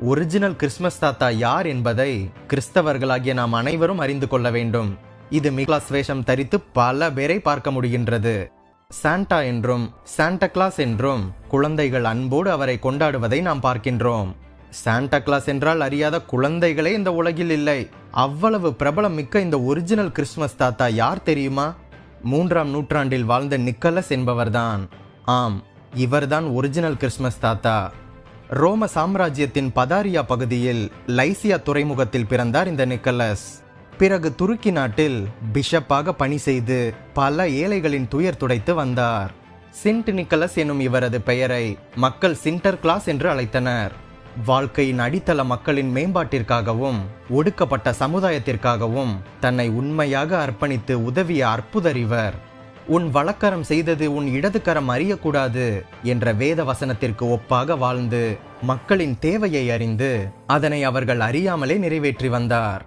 Original Christmas தாத்தா யார் என்பதை கிறிஸ்தவர்களாகிய நாம் அனைவரும் அறிந்து கொள்ள வேண்டும். இது மிக்லாஸ் வேஷம் தரித்து பல பேரை பார்க்க முடிகின்றது. சாண்டா என்றும் சாண்டா கிளாஸ் என்றும் குழந்தைகள் அன்போடு அவரை கொண்டாடுவதை நாம் பார்க்கின்றோம். சாண்டா கிளாஸ் என்றால் அறியாத குழந்தைகளே இந்த உலகில் இல்லை. அவ்வளவு பிரபலம் மிக்க இந்த ஒரிஜினல் கிறிஸ்மஸ் தாத்தா யார் தெரியுமா? 3ஆம் நூற்றாண்டில் வாழ்ந்த நிக்கலஸ் என்பவர்தான். ஆம், இவர்தான் ஒரிஜினல் கிறிஸ்மஸ் தாத்தா. ரோம சாம்ராஜ்யத்தின் பதாரியா பகுதியில் லைசியா துறைமுகத்தில் பிறந்தார் இந்த நிக்கலஸ். பிறகு துருக்கி நாட்டில் பிஷப்பாக பணி செய்து பல ஏழைகளின் துயர் துடைத்து வந்தார். சென்ட் நிக்கலஸ் எனும் இவரது பெயரை மக்கள் சின்டர் கிளாஸ் என்று அழைத்தனர். வாழ்க்கையின் அடித்தள மக்களின் மேம்பாட்டிற்காகவும் ஒடுக்கப்பட்ட சமுதாயத்திற்காகவும் தன்னை உண்மையாக அர்ப்பணித்து உதவிய அற்புதரிவர். உன் வலக்கரம் செய்தது உன் இடது கரம் அறியக்கூடாது என்ற வேத வசனத்திற்கு ஒப்பாக வாழ்ந்து மக்களின் தேவையை அறிந்து அதனை அவர்கள் அறியாமலே நிறைவேற்றி வந்தார்.